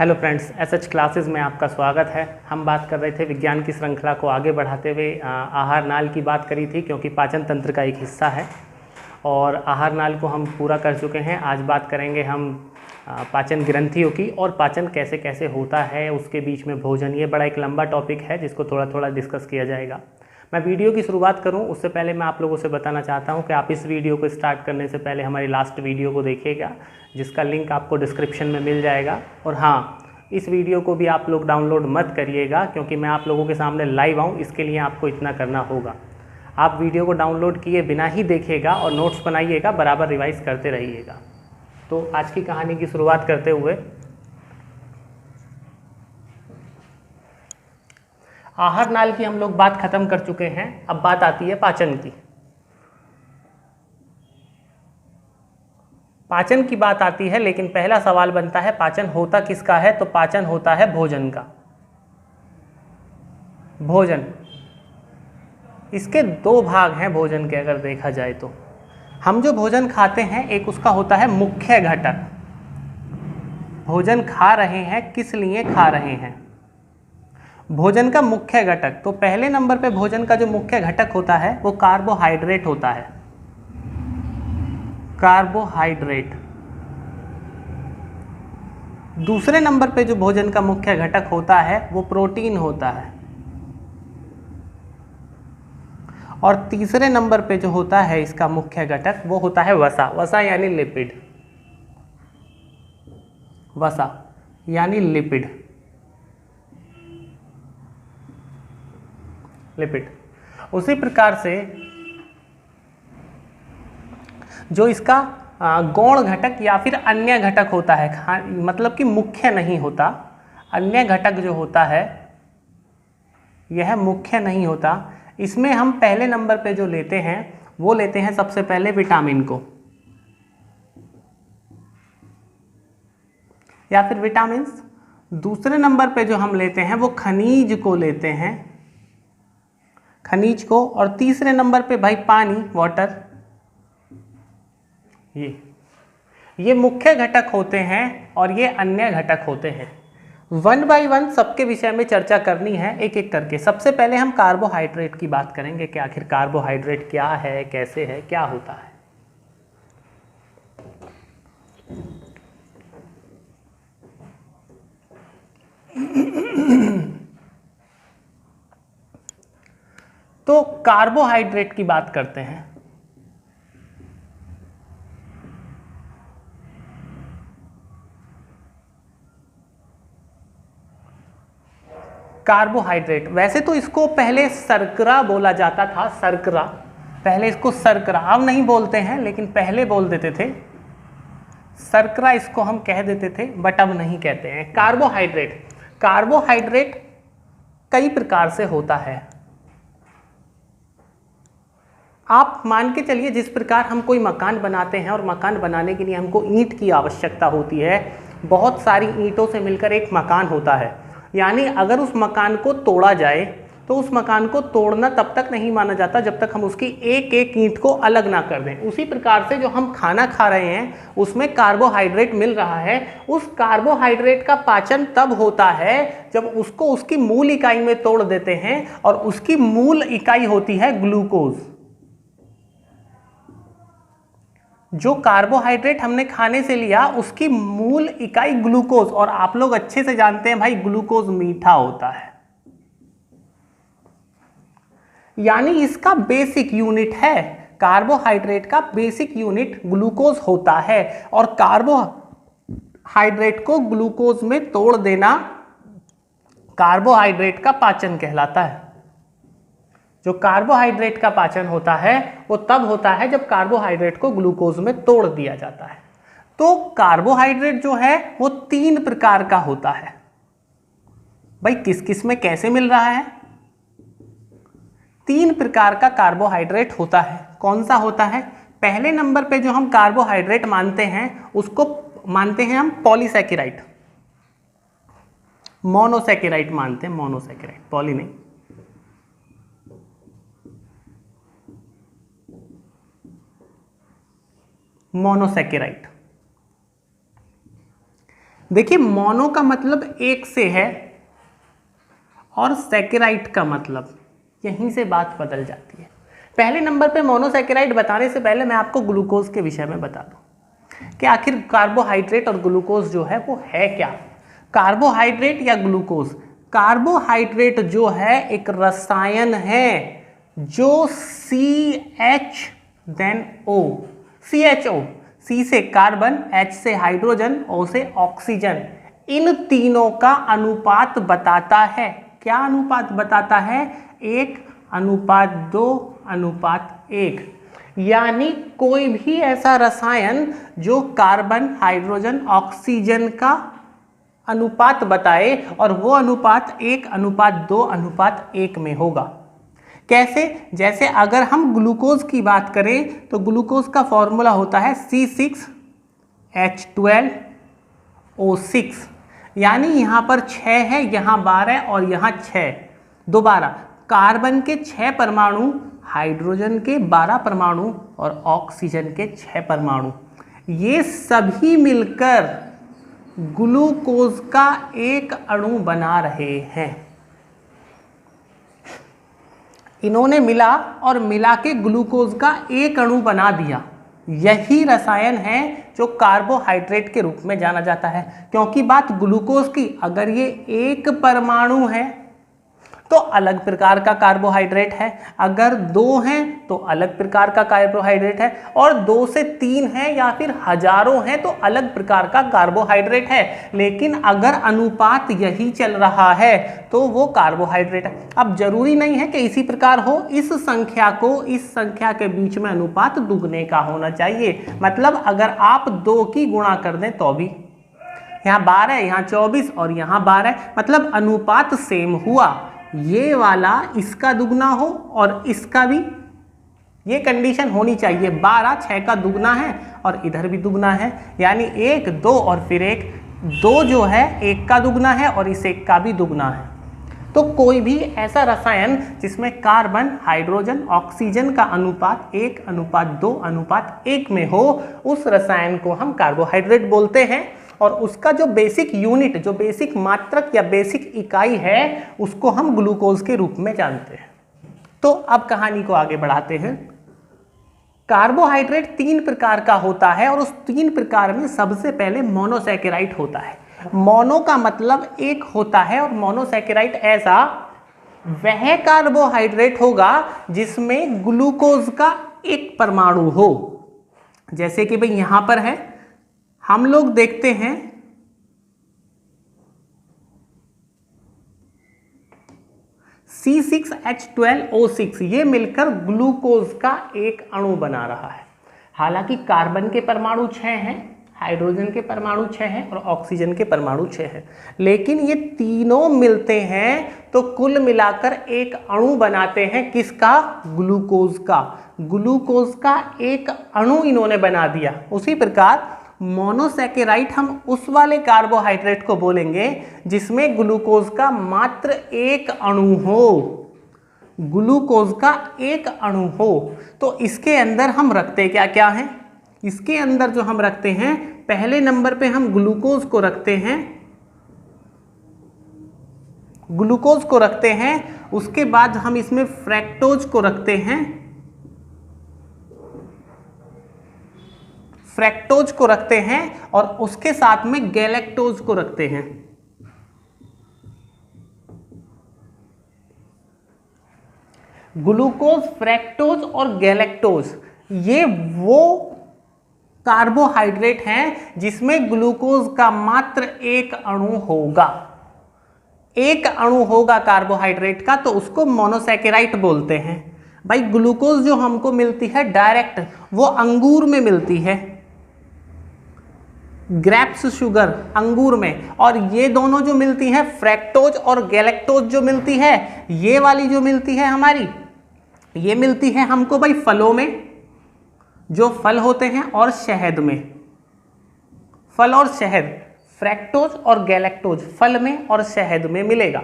Hello friends, SH classes में आपका स्वागत है। हम बात कर रहे थे विज्ञान की श्रृंखला को आगे बढ़ाते हुए आहार नाल की बात करी थी, क्योंकि पाचन तंत्र का एक हिस्सा है और आहार नाल को हम पूरा कर चुके हैं। आज बात करेंगे हम पाचन ग्रंथियों की और पाचन कैसे कैसे होता है, उसके बीच में भोजन। ये बड़ा एक लंबा टॉपिक है जिसको थोड़ा थोड़ा डिस्कस किया जाएगा। मैं वीडियो की शुरुआत करूं उससे पहले मैं आप लोगों से बताना चाहता हूं कि आप इस वीडियो को स्टार्ट करने से पहले हमारी लास्ट वीडियो को देखिएगा, जिसका लिंक आपको डिस्क्रिप्शन में मिल जाएगा। और हाँ, इस वीडियो को भी आप लोग डाउनलोड मत करिएगा, क्योंकि मैं आप लोगों के सामने लाइव आऊँ, इसके लिए आपको इतना करना होगा। आप वीडियो को डाउनलोड किए बिना ही देखिएगा और नोट्स बनाइएगा, बराबर रिवाइज करते रहिएगा। तो आज की कहानी की शुरुआत करते हुए आहार नाल की हम लोग बात खत्म कर चुके हैं। अब बात आती है पाचन की। पाचन की बात आती है, लेकिन पहला सवाल बनता है पाचन होता किसका है? तो पाचन होता है भोजन का। भोजन, इसके दो भाग हैं भोजन के। अगर देखा जाए तो हम जो भोजन खाते हैं, एक उसका होता है मुख्य घटक। भोजन खा रहे हैं, किस लिए खा रहे हैं? भोजन का मुख्य घटक। तो पहले नंबर पे भोजन का जो मुख्य घटक होता है वो कार्बोहाइड्रेट होता है। कार्बोहाइड्रेट। दूसरे नंबर पे जो भोजन का मुख्य घटक होता है वो प्रोटीन होता है। और तीसरे नंबर पे जो होता है इसका मुख्य घटक वो होता है वसा। वसा यानी लिपिड। वसा यानी लिपिड। लिपिड। उसी प्रकार से जो इसका गौण घटक या फिर अन्य घटक होता है, मतलब कि मुख्य नहीं होता, अन्य घटक जो होता है यह मुख्य नहीं होता। इसमें हम पहले नंबर पे जो लेते हैं वो लेते हैं सबसे पहले विटामिन को, या फिर विटामिन्स। दूसरे नंबर पे जो हम लेते हैं वो खनिज को लेते हैं, खनिज को। और तीसरे नंबर पे भाई पानी, वाटर। ये मुख्य घटक होते हैं और ये अन्य घटक होते हैं। वन बाय वन सबके विषय में चर्चा करनी है, एक एक करके। सबसे पहले हम कार्बोहाइड्रेट की बात करेंगे कि आखिर कार्बोहाइड्रेट क्या है, कैसे है, क्या होता है। तो कार्बोहाइड्रेट की बात करते हैं। कार्बोहाइड्रेट, वैसे तो इसको पहले शर्करा बोला जाता था, शर्करा। पहले इसको शर्करा, अब नहीं बोलते हैं, लेकिन पहले बोल देते थे शर्करा, इसको हम कह देते थे, बट अब नहीं कहते हैं। कार्बोहाइड्रेट, कार्बोहाइड्रेट कई प्रकार से होता है। आप मान के चलिए, जिस प्रकार हम कोई मकान बनाते हैं और मकान बनाने के लिए हमको ईंट की आवश्यकता होती है, बहुत सारी ईंटों से मिलकर एक मकान होता है। यानी अगर उस मकान को तोड़ा जाए तो उस मकान को तोड़ना तब तक नहीं माना जाता जब तक हम उसकी एक एक ईंट को अलग ना कर दें। उसी प्रकार से जो हम खाना खा रहे हैं उसमें कार्बोहाइड्रेट मिल रहा है। उस कार्बोहाइड्रेट का पाचन तब होता है जब उसको उसकी मूल इकाई में तोड़ देते हैं, और उसकी मूल इकाई होती है ग्लूकोज। जो कार्बोहाइड्रेट हमने खाने से लिया उसकी मूल इकाई ग्लूकोज। और आप लोग अच्छे से जानते हैं भाई, ग्लूकोज मीठा होता है, यानी इसका बेसिक यूनिट है। कार्बोहाइड्रेट का बेसिक यूनिट ग्लूकोज होता है, और कार्बोहाइड्रेट को ग्लूकोज में तोड़ देना कार्बोहाइड्रेट का पाचन कहलाता है। जो कार्बोहाइड्रेट का पाचन होता है वो तब होता है जब कार्बोहाइड्रेट को ग्लूकोज में तोड़ दिया जाता है। तो कार्बोहाइड्रेट जो है वो 3 प्रकार का होता है। भाई किस किस में कैसे मिल रहा है? 3 प्रकार का कार्बोहाइड्रेट होता है। कौन सा होता है? पहले नंबर पे जो हम कार्बोहाइड्रेट मानते हैं उसको मानते हैं हम पॉलीसैकेराइड, मोनोसैकेराइड मानते हैं। मोनोसैकेराइड, पॉली नहीं। मोनोसैकेराइड। देखिए मोनो का मतलब एक से है और सैकेराइड का मतलब, यहीं से बात बदल जाती है। पहले नंबर पे मोनोसैकेराइड बताने से पहले मैं आपको ग्लूकोज के विषय में बता दूं कि आखिर कार्बोहाइड्रेट और ग्लूकोज जो है वो है क्या। कार्बोहाइड्रेट या ग्लूकोज, कार्बोहाइड्रेट जो है एक रसायन है जो CH then O, CHO, C से कार्बन, H से हाइड्रोजन, O से ऑक्सीजन, इन तीनों का अनुपात बताता है। क्या अनुपात बताता है? 1:2:1। यानी कोई भी ऐसा रसायन जो कार्बन, हाइड्रोजन, ऑक्सीजन का अनुपात बताए और वो अनुपात 1:2:1 में होगा। कैसे? जैसे अगर हम ग्लूकोज की बात करें तो ग्लूकोज का फॉर्मूला होता है C6H12O6, यानी यहां पर 6 है, यहां 12 और यहां 6। दोबारा कार्बन के 6 परमाणु, हाइड्रोजन के 12 परमाणु और ऑक्सीजन के 6 परमाणु, ये सभी मिलकर ग्लूकोज का एक अणु बना रहे हैं। इन्होंने मिला और मिला के ग्लूकोज का एक अणु बना दिया। यही रसायन है जो कार्बोहाइड्रेट के रूप में जाना जाता है। क्योंकि बात ग्लूकोज की, अगर ये एक परमाणु है तो अलग प्रकार का कार्बोहाइड्रेट है, अगर 2 हैं तो अलग प्रकार का कार्बोहाइड्रेट है, और 2 से 3 है या फिर हजारों हैं तो अलग प्रकार का कार्बोहाइड्रेट है। लेकिन अगर अनुपात यही चल रहा है तो वो कार्बोहाइड्रेट है। अब जरूरी नहीं है कि इसी प्रकार हो, इस संख्या को इस संख्या के बीच में अनुपात दुगने का होना चाहिए। मतलब अगर आप 2 की गुणा कर दें तो भी, यहाँ 12, यहाँ 24 और यहाँ 12, मतलब अनुपात सेम हुआ। ये वाला इसका दुगना हो और इसका भी, ये कंडीशन होनी चाहिए। 12 6 का दुगना है और इधर भी दुगना है, यानी 1 2 और फिर 1, 2 जो है 1 का दुगना है और इस 1 का भी दुगना है। तो कोई भी ऐसा रसायन जिसमें कार्बन, हाइड्रोजन, ऑक्सीजन का अनुपात 1:2:1 में हो, उस रसायन को हम कार्बोहाइड्रेट बोलते हैं। और उसका जो बेसिक यूनिट, जो बेसिक मात्रक या बेसिक इकाई है, उसको हम ग्लूकोज के रूप में जानते हैं। तो अब कहानी को आगे बढ़ाते हैं। कार्बोहाइड्रेट 3 प्रकार का होता है और उस 3 प्रकार में सबसे पहले मोनोसैकेराइड होता है। मोनो का मतलब एक होता है और मोनोसैकेराइड ऐसा वह कार्बोहाइड्रेट होगा जिसमें ग्लूकोज का एक परमाणु हो। जैसे कि भाई यहां पर है, हम लोग देखते हैं C6H12O6, ये मिलकर ग्लूकोज का एक अणु बना रहा है। हालांकि कार्बन के परमाणु 6 हैं, हाइड्रोजन के परमाणु 6 हैं और ऑक्सीजन के परमाणु 6 हैं, लेकिन ये तीनों मिलते हैं तो कुल मिलाकर एक अणु बनाते हैं। किसका? ग्लूकोज का। ग्लूकोज का एक अणु इन्होंने बना दिया। उसी प्रकार मोनोसैकेराइड हम उस वाले कार्बोहाइड्रेट को बोलेंगे जिसमें ग्लूकोज का मात्र एक अणु हो, ग्लूकोज का एक अणु हो। तो इसके अंदर हम रखते क्या क्या हैं? इसके अंदर जो हम रखते हैं, पहले नंबर पे हम ग्लूकोज को रखते हैं, ग्लूकोज को रखते हैं। उसके बाद हम इसमें फ्रैक्टोज को रखते हैं, फ्रैक्टोज को रखते हैं और उसके साथ में गैलेक्टोज को रखते हैं। ग्लूकोज, फ्रैक्टोज और गैलेक्टोज ये वो कार्बोहाइड्रेट हैं जिसमें ग्लूकोज का मात्र एक अणु होगा। एक अणु होगा कार्बोहाइड्रेट का, तो उसको मोनोसैकेराइड बोलते हैं। भाई ग्लूकोज जो हमको मिलती है डायरेक्ट, वो अंगूर में मिलती है, ग्रेप्स शुगर अंगूर में, और ये दोनों जो मिलती है फ्रैक्टोज और गैलेक्टोज जो मिलती है, ये वाली जो मिलती है हमारी, ये मिलती है हमको भाई फलों में, जो फल होते हैं, और शहद में, फल और शहद। फ्रैक्टोज और गैलेक्टोज फल में और शहद में मिलेगा।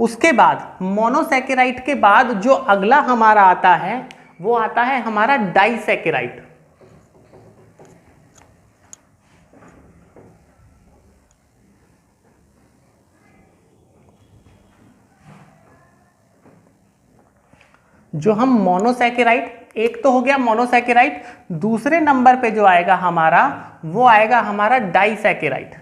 उसके बाद मोनोसैकेराइड के बाद जो अगला हमारा आता है वो आता है हमारा डाइसैकेराइड। जो हम मोनोसैकेराइड, एक तो हो गया मोनोसैकेराइड, दूसरे नंबर पे जो आएगा हमारा वो आएगा हमारा डाइसैकेराइड।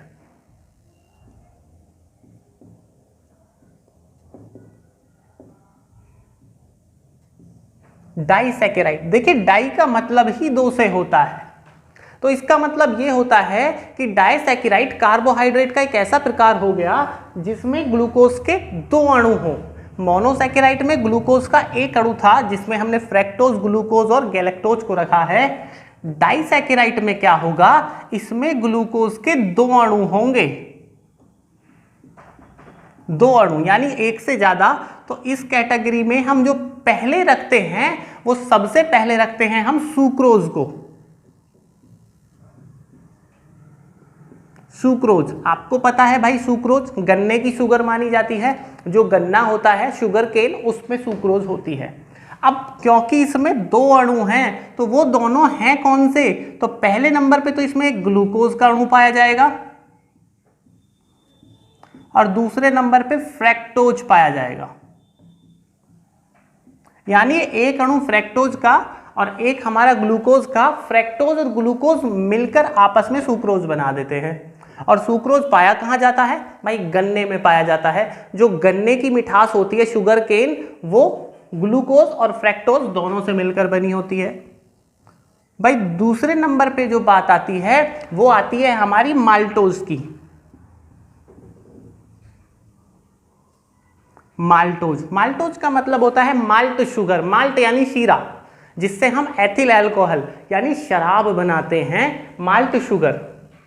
डाइसैकेराइड, देखिए डाई का मतलब ही दो से होता है, तो इसका मतलब ये होता है कि डाइसैकेराइड कार्बोहाइड्रेट का एक ऐसा प्रकार हो गया जिसमें ग्लूकोज के दो अणु हो। मोनोसैकेराइड में ग्लूकोज का एक अणु था जिसमें हमने फ्रैक्टोज, ग्लूकोज और गैलेक्टोज को रखा है। डाइसैकेराइड में क्या होगा, इसमें ग्लूकोज के दो अणु होंगे, दो अणु यानी एक से ज्यादा। तो इस कैटेगरी में हम जो पहले रखते हैं वो सबसे पहले रखते हैं हम सुक्रोज को। सुक्रोज, आपको पता है भाई सुक्रोज गन्ने की शुगर मानी जाती है, जो गन्ना होता है शुगर केन उसमें सुक्रोज होती है। अब क्योंकि इसमें दो अणु हैं तो वो दोनों हैं कौन से, तो पहले नंबर पे तो इसमें एक ग्लूकोज का अणु पाया जाएगा और दूसरे नंबर पे फ्रैक्टोज पाया जाएगा, यानी एक अणु फ्रैक्टोज का और एक हमारा ग्लूकोज का। फ्रैक्टोज और ग्लूकोज मिलकर आपस में सुक्रोज बना देते हैं। और सुक्रोज पाया कहां जाता है भाई, गन्ने में पाया जाता है। जो गन्ने की मिठास होती है शुगर केन, वो ग्लूकोज और फ्रैक्टोज दोनों से मिलकर बनी होती है। भाई दूसरे नंबर पे जो बात आती है वो आती है हमारी माल्टोज की। माल्टोज, माल्टोज का मतलब होता है माल्ट शुगर, माल्ट यानी शीरा, जिससे हम एथिल अल्कोहल यानी शराब बनाते हैं। माल्ट शुगर,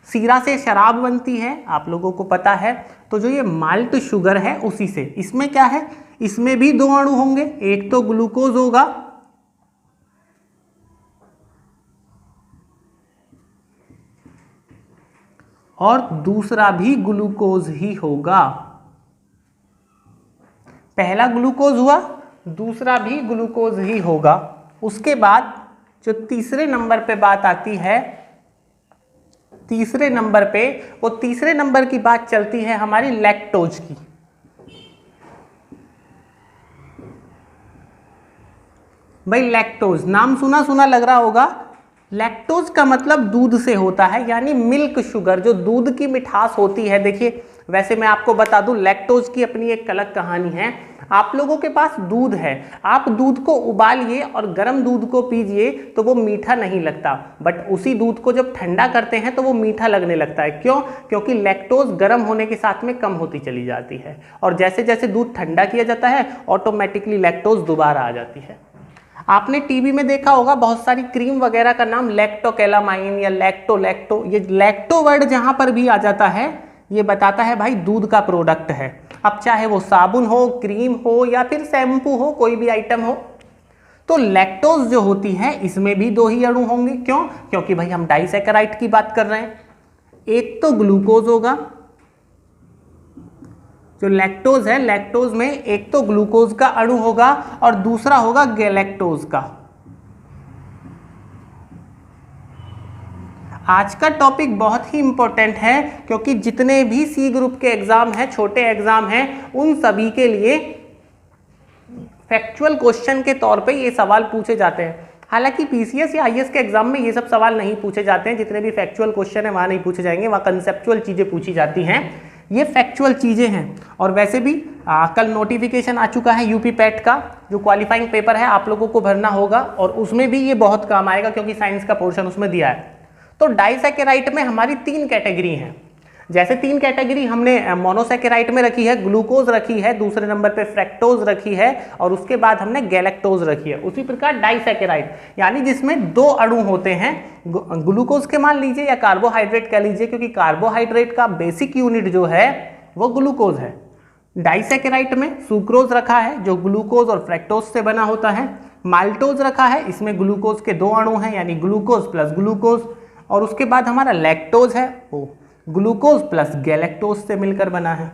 शीरा से शराब बनती है, आप लोगों को पता है। तो जो ये माल्ट शुगर है उसी से, इसमें क्या है, इसमें भी दो अणु होंगे, एक तो ग्लूकोज होगा और दूसरा भी ग्लूकोज ही होगा। पहला ग्लूकोज हुआ, दूसरा भी ग्लूकोज ही होगा। उसके बाद जो तीसरे नंबर पे बात आती है, तीसरे नंबर पे, वो तीसरे नंबर की बात चलती है हमारी लैक्टोज की। भाई लैक्टोज नाम सुना सुना लग रहा होगा, लैक्टोज का मतलब दूध से होता है, यानी मिल्क शुगर, जो दूध की मिठास होती है। देखिए वैसे मैं आपको बता दूं, लैक्टोज की अपनी एक अलग कहानी है। आप लोगों के पास दूध है, आप दूध को उबालिए और गर्म दूध को पीजिए तो वो मीठा नहीं लगता, बट उसी दूध को जब ठंडा करते हैं तो वो मीठा लगने लगता है। क्यों, क्योंकि लैक्टोज गर्म होने के साथ में कम होती चली जाती है, और जैसे जैसे दूध ठंडा किया जाता है ऑटोमेटिकली लैक्टोज दोबारा आ जाती है। आपने टीवी में देखा होगा बहुत सारी क्रीम वगैरह का नाम लैक्टोकेलामाइन या लैक्टो, ये लैक्टो वर्ड जहां पर भी आ जाता है ये बताता है भाई दूध का प्रोडक्ट है। अब चाहे वो साबुन हो, क्रीम हो या फिर शैम्पू हो, कोई भी आइटम हो। तो लैक्टोज जो होती है इसमें भी दो ही अणु होंगे। क्यों, क्योंकि भाई हम डाइसैकेराइड की बात कर रहे हैं। एक तो ग्लूकोज होगा, जो लैक्टोज है, लैक्टोज में एक तो ग्लूकोज का अणु होगा और दूसरा होगा गैलेक्टोज का। आज का टॉपिक बहुत ही इंपॉर्टेंट है, क्योंकि जितने भी सी ग्रुप के एग्जाम हैं, छोटे एग्जाम हैं, उन सभी के लिए फैक्चुअल क्वेश्चन के तौर पे ये सवाल पूछे जाते हैं। हालांकि पीसीएस या आईएएस के एग्जाम में ये सब सवाल नहीं पूछे जाते हैं, जितने भी फैक्चुअल क्वेश्चन है वहां नहीं पूछे जाएंगे, वहां कंसेप्चुअल चीजें पूछी जाती हैं। ये फैक्चुअल चीजें हैं। और वैसे भी कल नोटिफिकेशन आ चुका है यूपी पैट का, जो क्वालिफाइंग पेपर है आप लोगों को भरना होगा, और उसमें भी ये बहुत काम आएगा क्योंकि साइंस का पोर्शन उसमें दिया है। तो डाइसैकेराइड में हमारी तीन कैटेगरी हैं। जैसे तीन कैटेगरी हमने मोनोसैकेराइड में रखी है, ग्लूकोज रखी है, दूसरे नंबर पे फ्रैक्टोज रखी है, और उसके बाद हमने गैलेक्टोज रखी है। उसी प्रकार डाइसैकेराइड यानी जिसमें दो अणु होते हैं, ग्लूकोज के मान लीजिए या कार्बोहाइड्रेट कह लीजिए, क्योंकि कार्बोहाइड्रेट का बेसिक यूनिट जो है वो ग्लूकोज है। डाइसैकेराइड में सुक्रोज रखा है जो ग्लूकोज और फ्रैक्टोज से बना होता है। माल्टोज रखा है, इसमें ग्लूकोज के दो अणु हैं यानी ग्लूकोज प्लस ग्लूकोज। और उसके बाद हमारा लैक्टोज है, वो ग्लूकोज प्लस गैलेक्टोज से मिलकर बना है।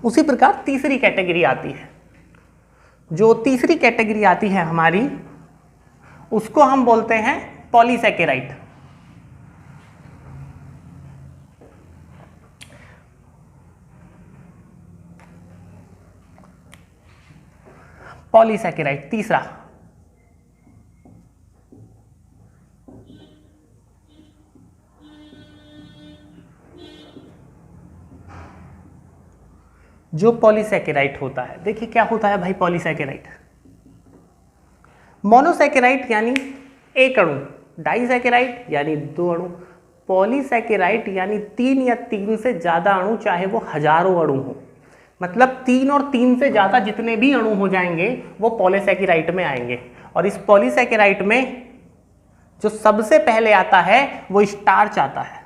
उसी प्रकार तीसरी कैटेगरी आती है, जो तीसरी कैटेगरी आती है हमारी, उसको हम बोलते हैं पॉलीसैकेराइड। पॉलीसैकेराइड। तीसरा, जो पॉलीसैकेराइड होता है, देखिए क्या होता है भाई पॉलीसैकेराइड, मोनोसैकेराइड यानी एक अणु, डाइसैकेराइड यानी दो अणु, पॉलीसैकेराइड यानी 3 या 3 से ज्यादा अणु, चाहे वो हजारों अणु हो। मतलब 3 और 3 से ज्यादा जितने भी अणु हो जाएंगे वो पॉलीसैकेराइड में आएंगे। और इस पॉलीसैकेराइड में जो सबसे पहले आता है वो स्टार्च आता है।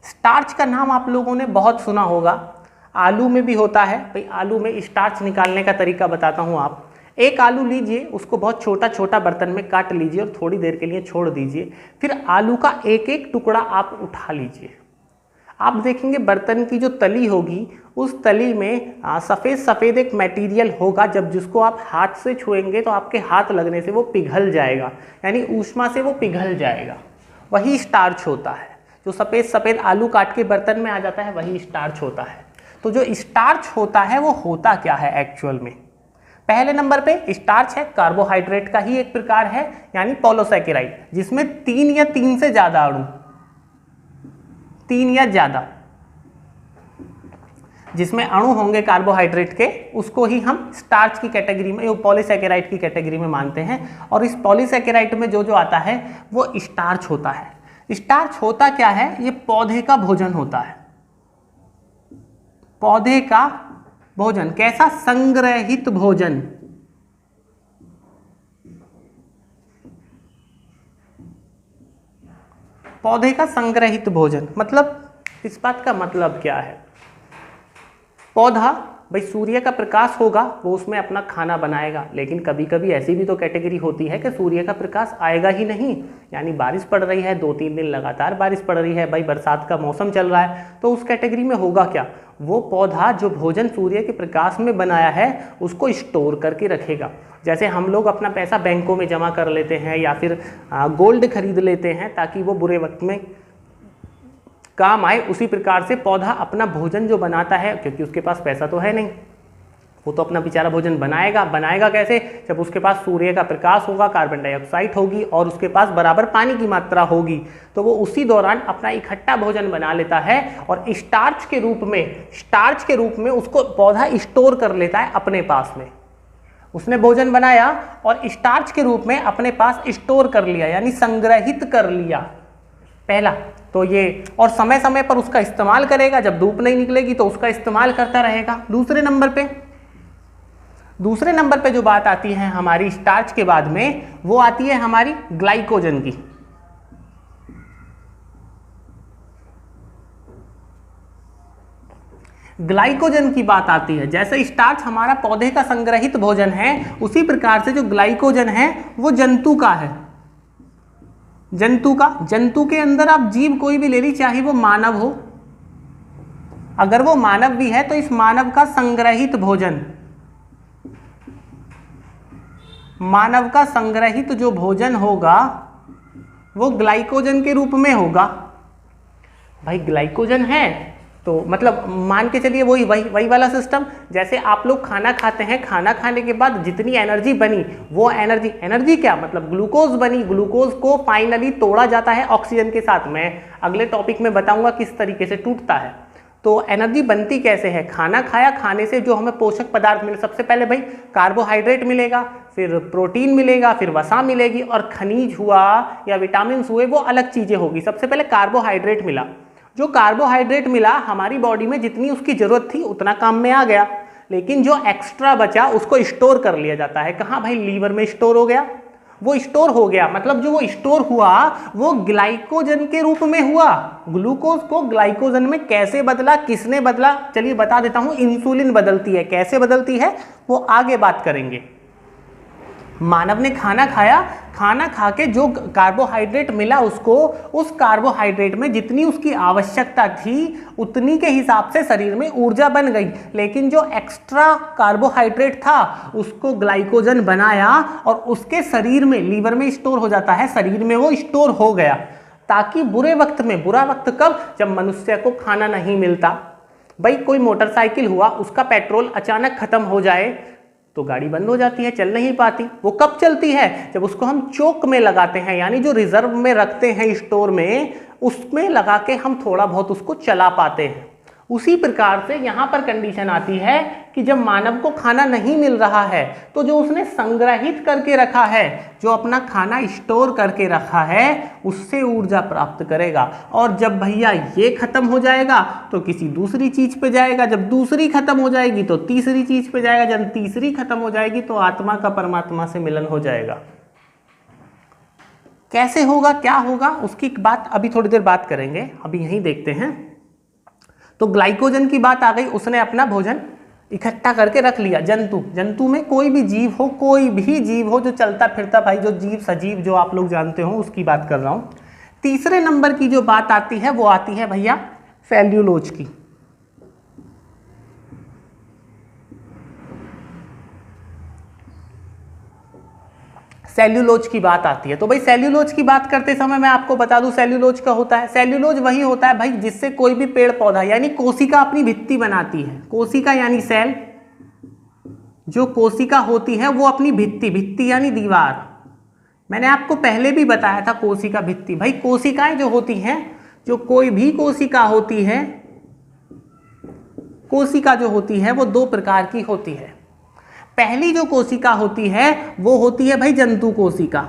स्टार्च का नाम आप लोगों ने बहुत सुना होगा, आलू में भी होता है। भाई आलू में स्टार्च निकालने का तरीका बताता हूं। आप एक आलू लीजिए, उसको बहुत छोटा छोटा बर्तन में काट लीजिए और थोड़ी देर के लिए छोड़ दीजिए। फिर आलू का एक एक टुकड़ा आप उठा लीजिए। आप देखेंगे बर्तन की जो तली होगी उस तली में सफ़ेद सफ़ेद एक मटेरियल होगा, जब जिसको आप हाथ से छुएंगे तो आपके हाथ लगने से वो पिघल जाएगा, यानी ऊष्मा से वो पिघल जाएगा। वही स्टार्च होता है। जो सफ़ेद सफ़ेद आलू काट के बर्तन में आ जाता है वही स्टार्च होता है। तो जो स्टार्च होता है वो होता क्या है एक्चुअल में? पहले नंबर पे स्टार्च है, कार्बोहाइड्रेट का ही एक प्रकार है, यानी पॉलीसैकेराइड, जिसमें 3 या 3 से ज्यादा अणु, 3 या ज्यादा जिसमें अणु होंगे कार्बोहाइड्रेट के, उसको ही हम स्टार्च की कैटेगरी में, पॉलीसैकेराइड की कैटेगरी में मानते हैं। और इस पॉलीसैकेराइड में जो जो आता है वो स्टार्च होता है। स्टार्च होता क्या है? ये पौधे का भोजन होता है। पौधे का भोजन कैसा? संग्रहित भोजन। पौधे का संग्रहित भोजन मतलब, इस बात का मतलब क्या है? पौधा भाई सूर्य का प्रकाश होगा, वो उसमें अपना खाना बनाएगा, लेकिन कभी कभी ऐसी भी तो कैटेगरी होती है कि सूर्य का प्रकाश आएगा ही नहीं, यानी बारिश पड़ रही है, 2-3 दिन लगातार बारिश पड़ रही है, भाई बरसात का मौसम चल रहा है, तो उस कैटेगरी में होगा क्या? वो पौधा जो भोजन सूर्य के प्रकाश में बनाया है उसको स्टोर करके रखेगा। जैसे हम लोग अपना पैसा बैंकों में जमा कर लेते हैं या फिर गोल्ड खरीद लेते हैं ताकि वो बुरे वक्त में काम आए, उसी प्रकार से पौधा अपना भोजन जो बनाता है, क्योंकि उसके पास पैसा तो है नहीं, वो तो अपना बेचारा भोजन बनाएगा कैसे? जब उसके पास सूर्य का प्रकाश होगा, कार्बन डाइऑक्साइड होगी और उसके पास बराबर पानी की मात्रा होगी, तो वो उसी दौरान अपना इकट्ठा भोजन बना लेता है और स्टार्च के रूप में उसको पौधा स्टोर कर लेता है अपने पास में। उसने भोजन बनाया और स्टार्च के रूप में अपने पास स्टोर कर लिया, यानी संग्रहित कर लिया, पहला तो ये। और समय समय पर उसका इस्तेमाल करेगा, जब धूप नहीं निकलेगी तो उसका इस्तेमाल करता रहेगा। दूसरे नंबर पे जो बात आती है हमारी स्टार्च के बाद में, वो आती है हमारी ग्लाइकोजन की। ग्लाइकोजन की बात आती है। जैसे स्टार्च हमारा पौधे का संग्रहित भोजन है, उसी प्रकार से जो ग्लाइकोजन है वो जंतु का है। जंतु के अंदर आप जीव कोई भी ले ली, चाहे वो मानव हो, अगर वो मानव भी है तो इस मानव का संग्रहित जो भोजन होगा वो ग्लाइकोजन के रूप में होगा। भाई ग्लाइकोजन है तो मतलब मान के चलिए वही वाला सिस्टम। जैसे आप लोग खाना खाते हैं, खाना खाने के बाद जितनी एनर्जी बनी, वो एनर्जी क्या मतलब ग्लूकोज बनी, ग्लूकोज को फाइनली तोड़ा जाता है ऑक्सीजन के साथ। मैं अगले टॉपिक में बताऊंगा किस तरीके से टूटता है। तो एनर्जी बनती कैसे है? खाना खाया, खाने से जो हमें पोषक पदार्थ मिले, सबसे पहले भाई कार्बोहाइड्रेट मिलेगा, फिर प्रोटीन मिलेगा, फिर वसा मिलेगी, और खनिज हुआ या विटामिन हुए वो अलग चीजें होगी। सबसे पहले कार्बोहाइड्रेट मिला। जो कार्बोहाइड्रेट मिला हमारी बॉडी में जितनी उसकी जरूरत थी उतना काम में आ गया, लेकिन जो एक्स्ट्रा बचा उसको स्टोर कर लिया जाता है। कहाँ भाई? लीवर में स्टोर हो गया। वो स्टोर हो गया मतलब जो वो स्टोर हुआ वो ग्लाइकोजन के रूप में हुआ। ग्लूकोज को ग्लाइकोजन में कैसे बदला, किसने बदला? चलिए बता देता हूं, इंसुलिन बदलती है। कैसे बदलती है वो आगे बात करेंगे। मानव ने खाना खाया, खाना खा के जो कार्बोहाइड्रेट मिला उसको, उस कार्बोहाइड्रेट में जितनी उसकी आवश्यकता थी उतनी के हिसाब से शरीर में ऊर्जा बन गई, लेकिन जो एक्स्ट्रा कार्बोहाइड्रेट था उसको ग्लाइकोजन बनाया और उसके शरीर में, लीवर में स्टोर हो जाता है, शरीर में वो स्टोर हो गया, ताकि बुरे वक्त में, बुरा वक्त कब? जब मनुष्य को खाना नहीं मिलता, भाई कोई मोटरसाइकिल हुआ, उसका पेट्रोल अचानक खत्म हो जाए तो गाड़ी बंद हो जाती है, चल नहीं पाती। वो कब चलती है? जब उसको हम चोक में लगाते हैं, यानी जो रिजर्व में रखते हैं स्टोर में, उसमें लगा के हम थोड़ा बहुत उसको चला पाते हैं। उसी प्रकार से यहां पर कंडीशन आती है कि जब मानव को खाना नहीं मिल रहा है तो जो उसने संग्रहित करके रखा है, जो अपना खाना स्टोर करके रखा है, उससे ऊर्जा प्राप्त करेगा। और जब भैया ये खत्म हो जाएगा तो किसी दूसरी चीज पे जाएगा, जब दूसरी खत्म हो जाएगी तो तीसरी चीज पे जाएगा, जब तीसरी खत्म हो जाएगी तो आत्मा का परमात्मा से मिलन हो जाएगा। कैसे होगा, क्या होगा, उसकी बात अभी थोड़ी देर बात करेंगे, अभी यहीं देखते हैं। तो ग्लाइकोजन की बात आ गई, उसने अपना भोजन इकट्ठा करके रख लिया। जंतु में कोई भी जीव हो, कोई भी जीव हो जो चलता फिरता, भाई जो जीव सजीव जो आप लोग जानते हो उसकी बात कर रहा हूं। तीसरे नंबर की जो बात आती है वो आती है भैया सेल्यूलोज की। सेल्यूलोज की बात आती है। तो भाई सेल्यूलोज की बात करते समय मैं आपको बता दूं सेल्यूलोज का होता है, सेल्यूलोज वही होता है भाई जिससे कोई भी पेड़ पौधा यानी कोशिका अपनी भित्ति बनाती है। कोशिका यानी सेल, जो कोशिका होती है वो अपनी भित्ति यानी दीवार, मैंने आपको पहले भी बताया था कोशिका भित्ति। भाई कोशिकाएं जो होती हैं, जो कोई भी कोशिका होती है, कोशिका जो होती है वो दो प्रकार की होती है। पहली जो कोशिका होती है वो होती है भाई जंतु कोशिका।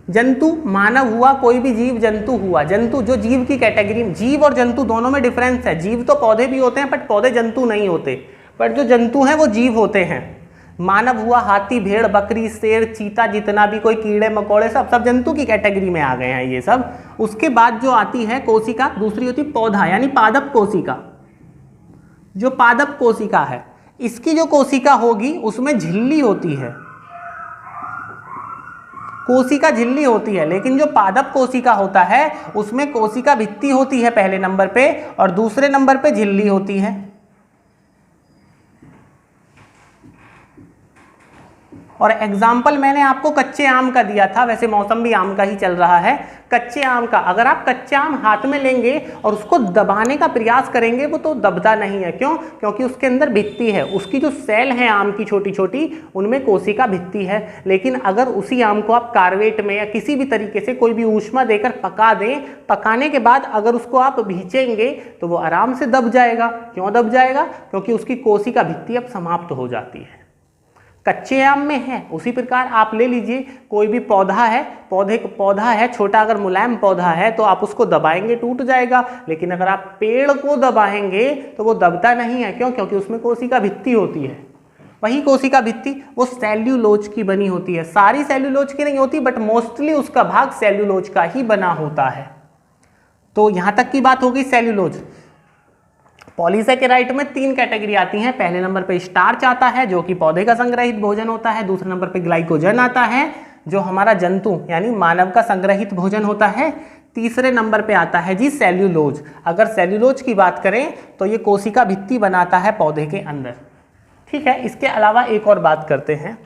जंतु मानव हुआ, कोई भी जीव जंतु हुआ। जंतु जो जीव की कैटेगरी, जीव और जंतु दोनों में डिफरेंस है। जीव तो पौधे भी होते हैं बट पौधे जंतु नहीं होते, बट जो जंतु हैं वो जीव होते हैं। मानव हुआ, हाथी, भेड़, बकरी, शेर, चीता, जितना भी कोई कीड़े मकोड़े, सब जंतु की कैटेगरी में आ गए हैं ये सब। उसके बाद जो आती है कोशिका, दूसरी होती पौधा यानी पादप कोशिका। जो पादप कोशिका है, इसकी जो कोशिका होगी उसमें झिल्ली होती है, कोशिका झिल्ली होती है। लेकिन जो पादप कोशिका होता है उसमें कोशिका भित्ति होती है पहले नंबर पे, और दूसरे नंबर पे झिल्ली होती है। और एग्जाम्पल मैंने आपको कच्चे आम का दिया था, वैसे मौसम भी आम का ही चल रहा है। कच्चे आम का, अगर आप कच्चा आम हाथ में लेंगे और उसको दबाने का प्रयास करेंगे वो तो दबता नहीं है। क्यों? क्योंकि उसके अंदर भित्ति है, उसकी जो सेल है आम की छोटी छोटी, उनमें कोशिका भित्ति है। लेकिन अगर उसी आम को आप कार्बेट में या किसी भी तरीके से कोई भी ऊष्मा देकर पका दें, पकाने के बाद अगर उसको आप भींचेंगे तो वो आराम से दब जाएगा। क्यों दब जाएगा? क्योंकि उसकी कोशिका भित्ति अब समाप्त हो जाती है। कच्चे आम में है। उसी प्रकार आप ले लीजिए, कोई भी पौधा है, पौधा है छोटा, अगर मुलायम पौधा है तो आप उसको दबाएंगे टूट जाएगा। लेकिन अगर आप पेड़ को दबाएंगे तो वो दबता नहीं है। क्यों? क्योंकि उसमें कोशिका भित्ति होती है। वही कोशिका भित्ति वो सेल्यूलोज की बनी होती है। सारी सेल्यूलोज की नहीं होती, बट मोस्टली उसका भाग सेल्यूलोज का ही बना होता है। तो यहां तक की बात हो गई सेल्यूलोज। पॉलीसेकेराइड में 3 कैटेगरी आती हैं। पहले नंबर पे स्टार्च आता है जो कि पौधे का संग्रहित भोजन होता है। दूसरे नंबर पे ग्लाइकोजन आता है जो हमारा जंतु यानी मानव का संग्रहित भोजन होता है। तीसरे नंबर पे आता है जी सेल्यूलोज। अगर सेल्यूलोज की बात करें तो ये कोशिका भित्ति बनाता है पौधे के अंदर। ठीक है, इसके अलावा एक और बात करते हैं।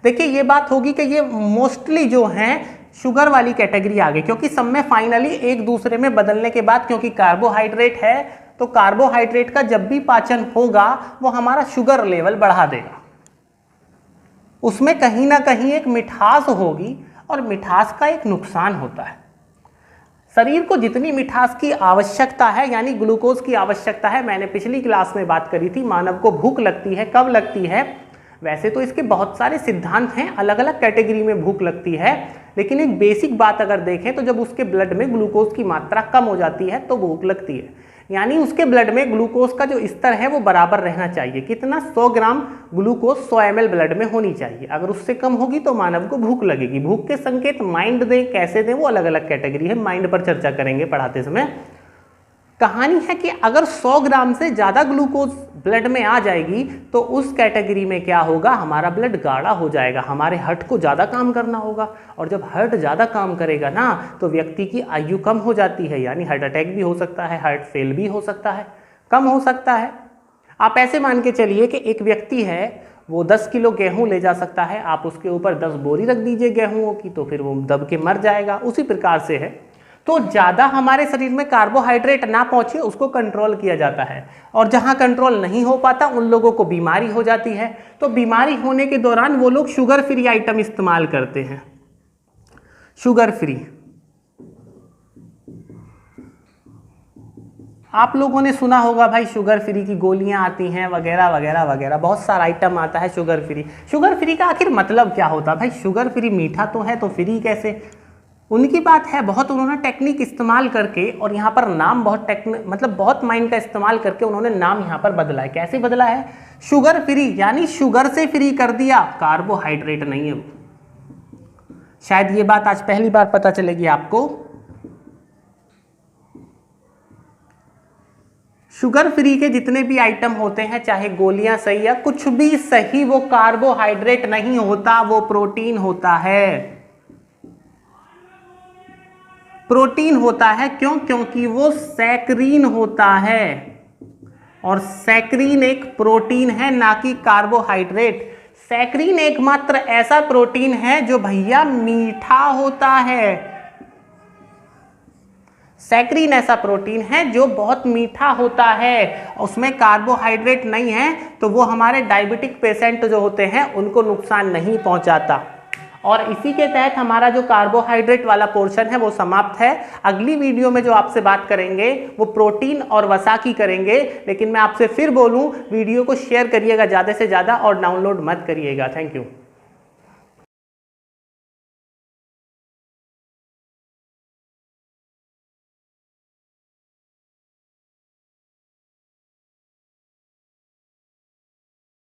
देखिए ये बात होगी कि ये मोस्टली जो हैं शुगर वाली कैटेगरी आ गई, क्योंकि सब में फाइनली एक दूसरे में बदलने के बाद, क्योंकि कार्बोहाइड्रेट है तो कार्बोहाइड्रेट का जब भी पाचन होगा वो हमारा शुगर लेवल बढ़ा देगा। उसमें कहीं ना कहीं एक मिठास होगी, और मिठास का एक नुकसान होता है। शरीर को जितनी मिठास की आवश्यकता है यानी ग्लूकोज की आवश्यकता है, मैंने पिछली क्लास में बात करी थी, मानव को भूख लगती है, कब लगती है? वैसे तो इसके बहुत सारे सिद्धांत हैं, अलग अलग कैटेगरी में भूख लगती है, लेकिन एक बेसिक बात अगर देखें तो जब उसके ब्लड में ग्लूकोज की मात्रा कम हो जाती है तो भूख लगती है। यानी उसके ब्लड में ग्लूकोज का जो स्तर है वो बराबर रहना चाहिए। कितना? 100 ग्राम ग्लूकोज 100 ml ब्लड में होनी चाहिए। अगर उससे कम होगी तो मानव को भूख लगेगी। भूख के संकेत माइंड दें, कैसे दें, वो अलग अलग कैटेगरी है, माइंड पर चर्चा करेंगे पढ़ाते समय। कहानी है कि अगर 100 ग्राम से ज़्यादा ग्लूकोज ब्लड में आ जाएगी तो उस कैटेगरी में क्या होगा, हमारा ब्लड गाढ़ा हो जाएगा, हमारे हार्ट को ज़्यादा काम करना होगा। और जब हार्ट ज़्यादा काम करेगा ना तो व्यक्ति की आयु कम हो जाती है, यानी हार्ट अटैक भी हो सकता है, हार्ट फेल भी हो सकता है, कम हो सकता है। आप ऐसे मान के चलिए कि एक व्यक्ति है, वो 10 किलो गेहूँ ले जा सकता है, आप उसके ऊपर 10 बोरी रख दीजिए गेहूँ की तो फिर वो दब के मर जाएगा। उसी प्रकार से है। तो ज़्यादा हमारे शरीर में कार्बोहाइड्रेट ना पहुँचे उसको कंट्रोल किया जाता है, और जहाँ कंट्रोल नहीं हो पाता उन लोगों को बीमारी हो जाती है। तो बीमारी होने के दौरान वो लोग शुगर फ्री आइटम इस्तेमाल करते हैं। शुगर फ्री, आप लोगों ने सुना होगा भाई शुगर फ्री की गोलियां आती हैं वगैरह वगैरह वगैरह, बहुत सारा आइटम आता है शुगर फ्री। शुगर फ्री का आखिर मतलब क्या होता है भाई? शुगर फ्री मीठा तो है तो फ्री कैसे? उनकी बात है, बहुत उन्होंने टेक्निक इस्तेमाल करके, और यहाँ पर नाम बहुत मतलब बहुत माइंड का इस्तेमाल करके उन्होंने नाम यहाँ पर बदला है। कैसे बदला है? शुगर फ्री यानी शुगर से फ्री कर दिया, कार्बोहाइड्रेट नहीं है। शायद ये बात आज पहली बार पता चलेगी आपको। शुगर फ्री के जितने भी आइटम होते हैं, चाहे गोलियां सही या कुछ भी सही, वो कार्बोहाइड्रेट नहीं होता, वो प्रोटीन होता है। प्रोटीन होता है क्यों? क्योंकि वो सैकरीन होता है, और सैकरीन एक प्रोटीन है ना कि कार्बोहाइड्रेट। सैकरीन एकमात्र ऐसा प्रोटीन है जो भैया मीठा होता है। सैकरीन ऐसा प्रोटीन है जो बहुत मीठा होता है, उसमें कार्बोहाइड्रेट नहीं है, तो वो हमारे डायबिटिक पेशेंट जो होते हैं उनको नुकसान नहीं पहुंचाता। और इसी के तहत हमारा जो कार्बोहाइड्रेट वाला पोर्शन है वो समाप्त है। अगली वीडियो में जो आपसे बात करेंगे वो प्रोटीन और वसा की करेंगे। लेकिन मैं आपसे फिर बोलूं, वीडियो को शेयर करिएगा ज़्यादा से ज़्यादा और डाउनलोड मत करिएगा। Thank you.